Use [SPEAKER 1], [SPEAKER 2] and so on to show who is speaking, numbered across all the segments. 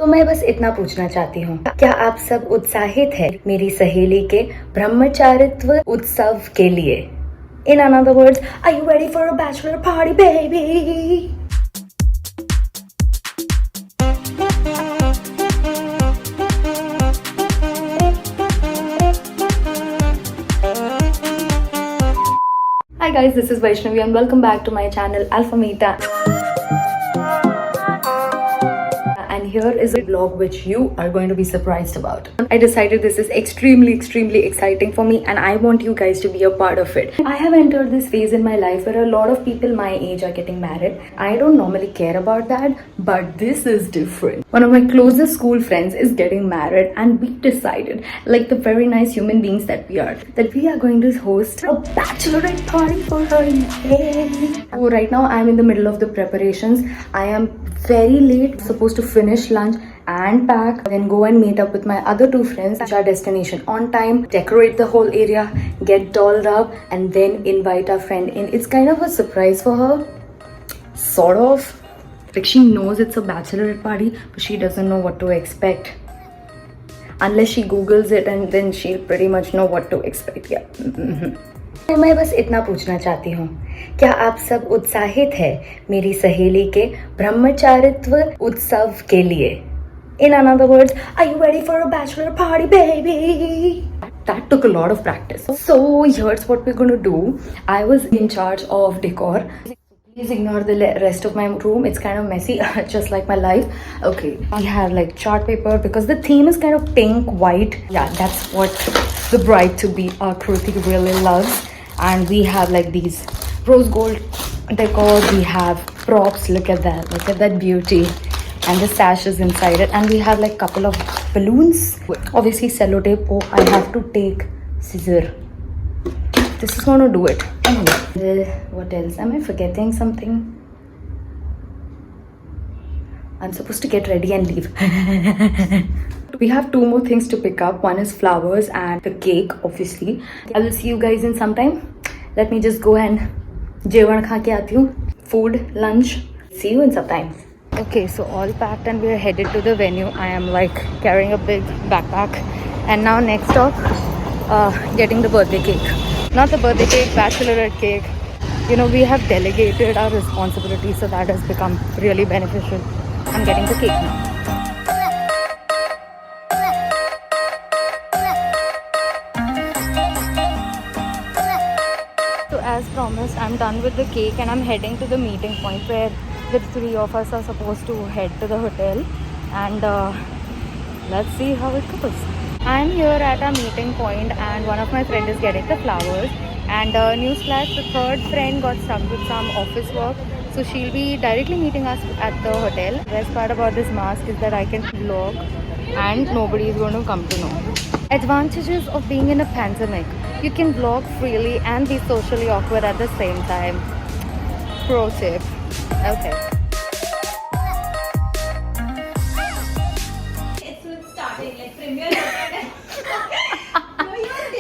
[SPEAKER 1] तो मैं बस इतना पूछना चाहती हूँ, क्या आप सब उत्साहित है मेरी सहेली के ब्रह्मचारित्व उत्सव के लिए? In another words, are you ready for a bachelor party, baby? Hi guys, this is Vaishnavi and welcome back to my channel Alpha Meta. And here is a vlog which you are going to be surprised about. I decided this is extremely exciting for me and I want you guys to be a part of it. I have entered this phase in my life where a lot of people my age are getting married. I don't normally care about that, but this is different. One of my closest school friends is getting married and we decided, like the very nice human beings that we are, that we are going to host a bachelorette party for her. Yay! So right now I'm in the middle of the preparations. I am very late, supposed to finish lunch and pack, then go and meet up with my other two friends, reach our destination on time, decorate the whole area, get dolled up, and then invite our friend in. It's kind of a surprise for her, sort of. Like, she knows it's a bachelorette party, but she doesn't know what to expect. Unless she googles it and then she'll pretty much know what to expect. Yeah. तो मैं बस इतना पूछना चाहती हूँ, क्या आप सब उत्साहित है मेरी सहेली के ब्रह्मचारित्व उत्सव के लिए? In another words, are you ready for a bachelor party, baby? That took a lot of practice. So here's what we're going to do. I was in charge of decor. Please ignore the rest of my room. It's kind of messy, just like my life. Okay, we have like chart paper because the theme is kind of pink, white. Yeah, that's what the bride-to-be Kruti really loves. And we have like these rose gold decor. We have props. Look at that beauty. And the sash is inside it. And we have like couple of balloons. Obviously sellotape. Oh, I have to take scissor. This is gonna do it. Anyway, what else? Am I forgetting something? I'm supposed to get ready and leave. We have two more things to pick up. One is flowers and the cake, obviously. I will see you guys in some time. Let me just go and jevan kha ke aati hu. Food, lunch. See you in some time. Okay, so all packed and we are headed to the venue. I am like carrying a big backpack. And now next stop, getting the birthday cake. Not the birthday cake, bachelorette cake. You know, we have delegated our responsibilities, so that has become really beneficial. I'm getting the cake now. So as promised, I'm done with the cake and I'm heading to the meeting point where the three of us are supposed to head to the hotel. And let's see how it goes. I'm here at our meeting point and one of my friends is getting the flowers. And newsflash, the third friend got stuck with some office work. So she'll be directly meeting us at the hotel. The best part about this mask is that I can vlog and nobody is going to come to know. Advantages of being in a pandemic. You can vlog freely and be socially awkward at the same time. Pro tip. Okay.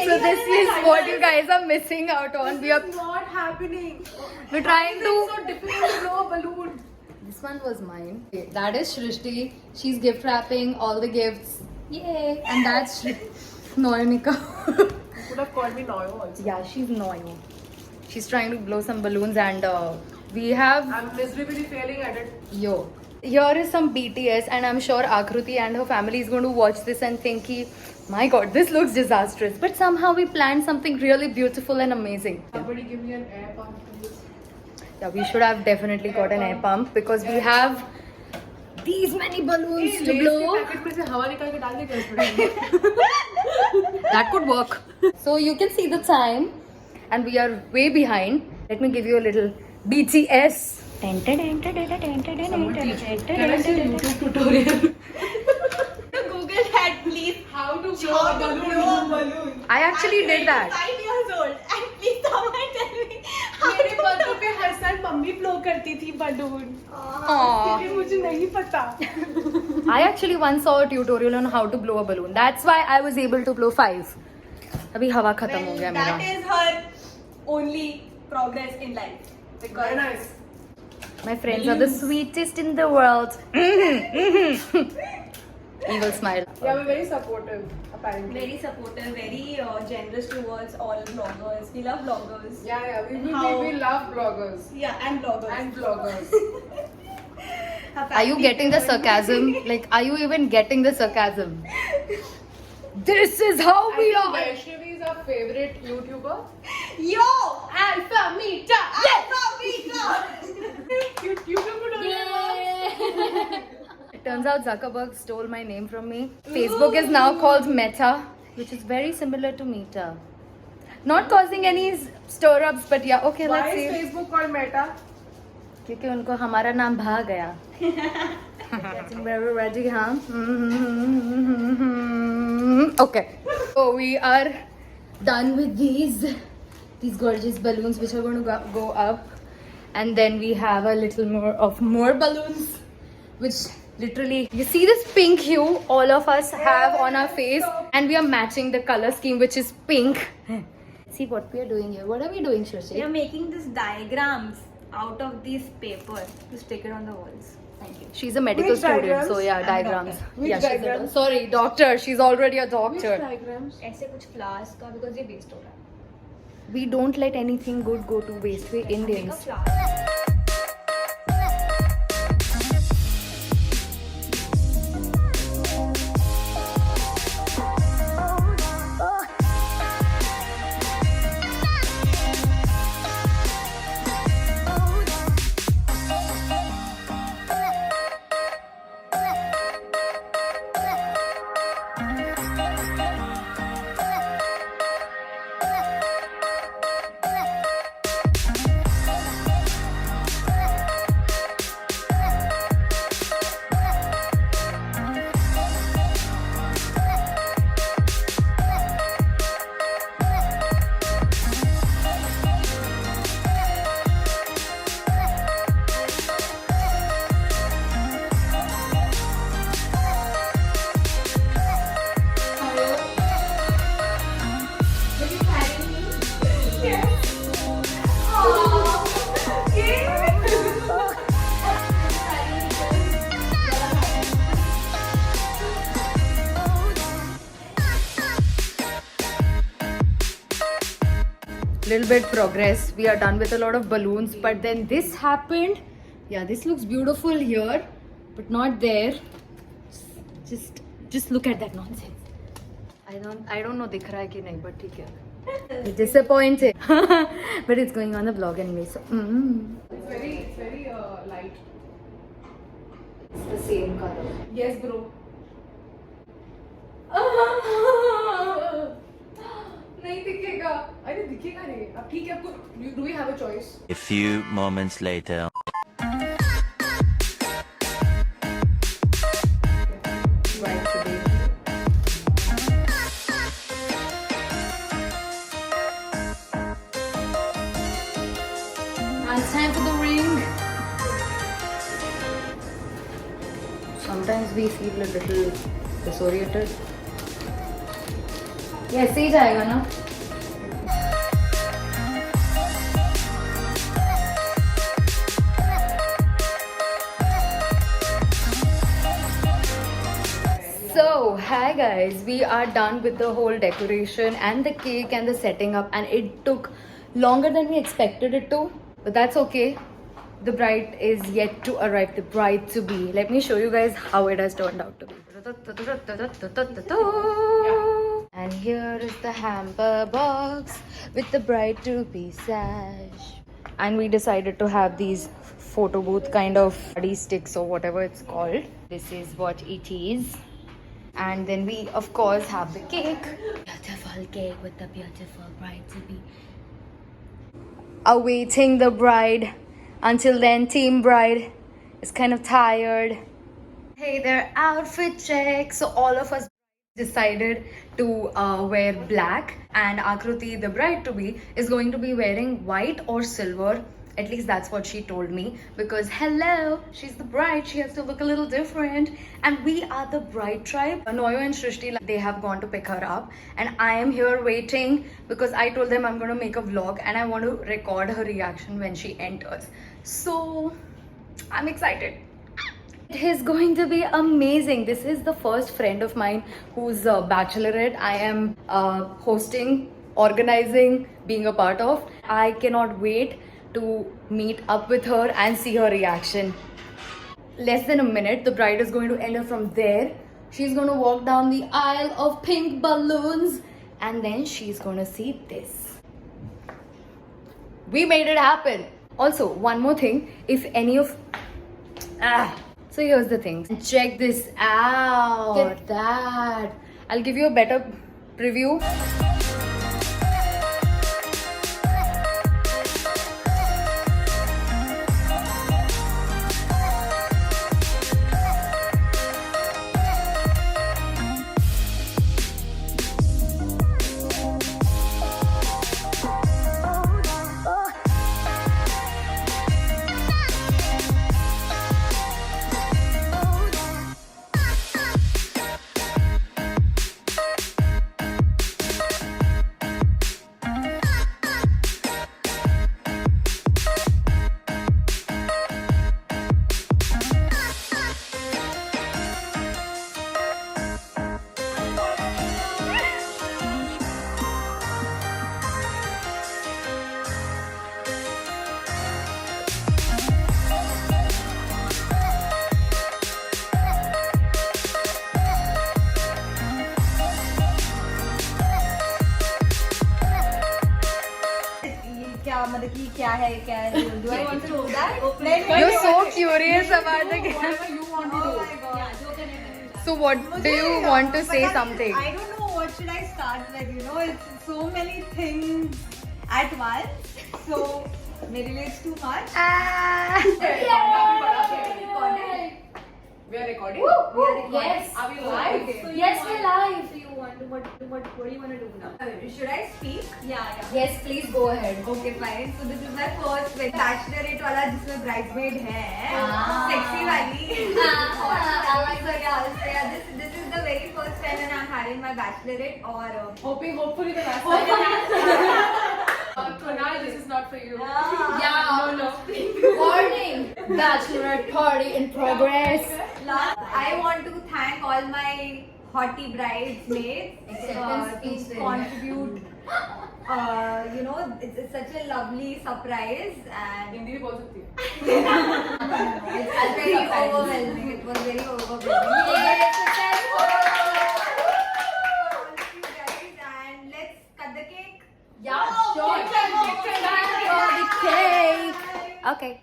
[SPEAKER 1] So this is what you guys are missing out on. We are
[SPEAKER 2] not happening.
[SPEAKER 1] We're trying to.
[SPEAKER 2] So difficult to blow a balloon.
[SPEAKER 1] This one was mine. Okay, that is Shrishti. She's gift wrapping all the gifts. Yay! And that's Noyonika.
[SPEAKER 2] Would have called me Noyo also.
[SPEAKER 1] Yeah, she's Noyo. She's trying to blow some balloons and we have.
[SPEAKER 2] I'm miserably failing at it.
[SPEAKER 1] Yo. Here is some BTS and I'm sure Akruti and her family is going to watch this and think, my god, this looks disastrous. But somehow we planned something really beautiful and amazing.
[SPEAKER 2] Somebody give me an air pump, please.
[SPEAKER 1] Yeah, we should have definitely got an air pump because we have these many balloons to blow. That could work. So you can see the time and we are way behind. Let me give you a little BTS.
[SPEAKER 2] Can I see a YouTube tutorial?
[SPEAKER 3] Google that, please.
[SPEAKER 2] How to blow a balloon?
[SPEAKER 1] I actually did that.
[SPEAKER 3] 5 years old. And please someone tell me how
[SPEAKER 2] मेरे
[SPEAKER 3] to
[SPEAKER 2] birthday पे हर साल mummy blow करती थी balloon.
[SPEAKER 1] Aww.
[SPEAKER 2] इसलिए मुझे नहीं पता.
[SPEAKER 1] I actually once saw a tutorial on how to blow a balloon. That's why I was able to blow 5. अभी हवा खत्म हो गया मेरा.
[SPEAKER 3] That is her only progress in life. Because
[SPEAKER 2] Very nice.
[SPEAKER 1] My friends are the sweetest in the world. evil smile.
[SPEAKER 2] Yeah, we're very supportive, apparently.
[SPEAKER 3] Very supportive, very generous towards all vloggers. We love vloggers.
[SPEAKER 2] Yeah,
[SPEAKER 3] How-
[SPEAKER 2] we love bloggers.
[SPEAKER 3] Yeah, and vloggers.
[SPEAKER 2] And vloggers.
[SPEAKER 1] Are you getting the sarcasm? Like, are you even getting the sarcasm? This is how
[SPEAKER 2] I
[SPEAKER 1] we
[SPEAKER 2] think
[SPEAKER 1] are.
[SPEAKER 2] Vaishnavi is our favorite YouTuber.
[SPEAKER 3] Yo!
[SPEAKER 2] Alpha Meta!
[SPEAKER 1] It turns out Zuckerberg stole my name from me. Facebook is now called Meta, which is very similar to Meta. Not causing any stir-ups, but yeah, okay,
[SPEAKER 2] Why
[SPEAKER 1] let's
[SPEAKER 2] is
[SPEAKER 1] see.
[SPEAKER 2] Facebook called Meta?
[SPEAKER 1] क्योंकि उनको हमारा नाम भा गया. Very ready, huh? Okay. So we are done with these gorgeous balloons which are going to go up, and then we have a little more balloons, which literally, you see this pink hue all of us have on our face, and we are matching the color scheme, which is pink. See what we are doing here. What are we doing,
[SPEAKER 3] We
[SPEAKER 1] Shashi?
[SPEAKER 3] are making these diagrams out of this paper to stick it on the walls. Thank you.
[SPEAKER 1] She's a medical
[SPEAKER 2] Which
[SPEAKER 1] student,
[SPEAKER 2] diagrams?
[SPEAKER 1] so yeah,
[SPEAKER 3] I'm a
[SPEAKER 1] diagrams.
[SPEAKER 3] doctor.
[SPEAKER 2] Which
[SPEAKER 1] Yeah, she's a
[SPEAKER 2] diagrams?
[SPEAKER 1] sorry, doctor. She's already a
[SPEAKER 2] Which
[SPEAKER 1] doctor.
[SPEAKER 2] diagrams?
[SPEAKER 3] ऐसे कुछ flowers का because ये waste हो रहा है.
[SPEAKER 1] We don't let anything good go to waste. We
[SPEAKER 3] Make a
[SPEAKER 1] Indians.
[SPEAKER 3] flower.
[SPEAKER 1] Little bit progress. We are done with a lot of balloons, but then this happened. Yeah, this looks beautiful here, but not there. Just look at that nonsense. I don't know दिख रहा है कि नहीं, but ठीक है. Disappointed. But it's going on the vlog anyway, so.
[SPEAKER 2] It's very light.
[SPEAKER 1] It's the same color.
[SPEAKER 2] Yes, bro. नहीं दिखेगा. अरे दिखेगा नहीं. अब ठीक है आपको. Do we have a choice?
[SPEAKER 4] A few moments later.
[SPEAKER 1] Right today. Now it's time for the ring. Sometimes we feel a little disoriented. ये ऐसे ही जाएगा ना. So, hi guys, we are done with the whole decoration and the cake and the setting up, and it took longer than we expected it to, but that's okay. The bride is yet to arrive, the bride to be. Let me show you guys how it has turned out to be. And here is the hamper box with the bride to be sash. And we decided to have these photo booth kind of party sticks or whatever it's called. This is what it is. And then we of course have the cake. Beautiful cake with the beautiful bride to be. Awaiting the bride. Until then, team bride is kind of tired. Hey there, outfit check. So all of us decided to wear black, and Akruti, the bride to be, is going to be wearing white or silver. At least that's what she told me, because hello, she's the bride, she has to look a little different, and we are the bride tribe. Noyo and Shrishti, they have gone to pick her up, and I am here waiting because I told them I'm going to make a vlog and I want to record her reaction when she enters. So I'm excited. It is going to be amazing. This is the first friend of mine who's a bachelorette. I am hosting, organizing, being a part of. I cannot wait to meet up with her and see her reaction. Less than a minute, the bride is going to enter from there. She's going to walk down the aisle of pink balloons and then she's going to see this. We made it happen. Also, one more thing, if any of so here's the thing. Check this out. Get that. I'll give you a better preview.
[SPEAKER 3] Do I want to do that?
[SPEAKER 1] You're so curious about the game.
[SPEAKER 2] Whatever you want to do.
[SPEAKER 1] So what do you want to say something?
[SPEAKER 3] I don't know what should I start with. You know, it's so many things at once. So maybe it's too much.
[SPEAKER 2] We are recording.
[SPEAKER 1] Yes.
[SPEAKER 2] Are we live?
[SPEAKER 1] Yes, we're live.
[SPEAKER 3] So you want to what do you want to do now? Should I speak? Yeah.
[SPEAKER 1] Yes, please go ahead.
[SPEAKER 3] Okay, fine. So this is my first bachelorette वाला जिसमें bridesmaid है, sexy वाली. So yeah, this is the very first time when I'm having my bachelorette और
[SPEAKER 2] Hopefully the last time. Kunal, this is not for you.
[SPEAKER 1] Yeah. No. Warning. Bachelorette party in progress.
[SPEAKER 3] I want to thank all my hottie bridesmaids to contribute. You know, it's such a lovely surprise and
[SPEAKER 2] Hindi भी बोल सकती है.
[SPEAKER 3] it's very overwhelming. It was very overwhelming. And let's cut the cake.
[SPEAKER 1] Yeah, sure. For the cake. Okay.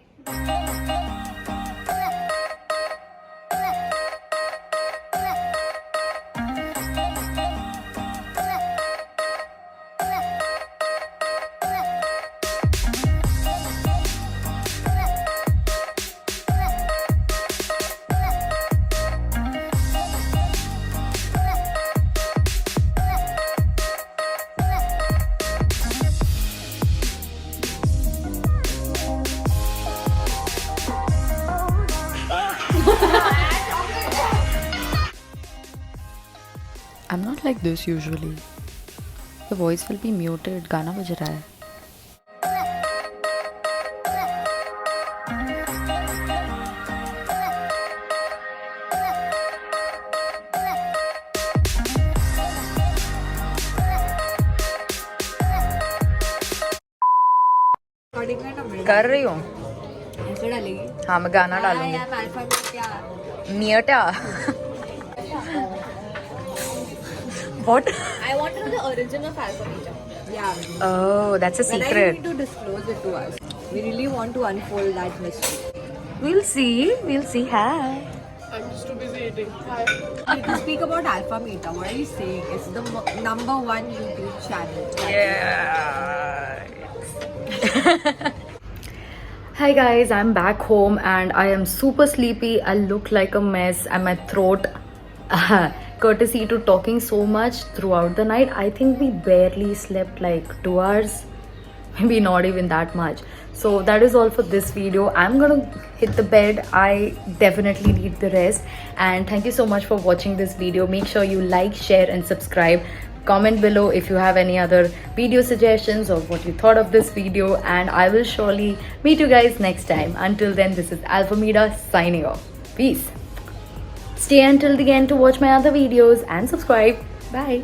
[SPEAKER 5] I'm not like this usually. The voice will be muted. गाना बज रहा है. कर रही हूँ.
[SPEAKER 3] ऐसे डालेगी.
[SPEAKER 5] हाँ मैं गाना डालूंगी.
[SPEAKER 3] यार अल्फा क्या?
[SPEAKER 5] मियटा. What?
[SPEAKER 3] I want to know the origin of Alpha Beta. Yeah.
[SPEAKER 5] Oh, that's a
[SPEAKER 3] But I
[SPEAKER 5] secret.
[SPEAKER 3] need to disclose it to us. We really want to unfold that mystery.
[SPEAKER 5] We'll see. We'll see. Hi.
[SPEAKER 2] I'm just too busy eating. Hi.
[SPEAKER 3] To speak about Alpha Beta, what are you saying? It's the number one YouTube channel.
[SPEAKER 5] Yeah.
[SPEAKER 1] Hi guys, I'm back home and I am super sleepy. I look like a mess and my throat courtesy to talking so much throughout the night. I think we barely slept like 2 hours, maybe not even that much. So that is all for this video. I'm gonna hit the bed. I definitely need the rest. And thank you so much for watching this video. Make sure you like, share and subscribe. Comment below if you have any other video suggestions or what you thought of this video, and I will surely meet you guys next time. Until then, this is Alphameda signing off. Peace. Stay until the end to watch my other videos and subscribe. Bye.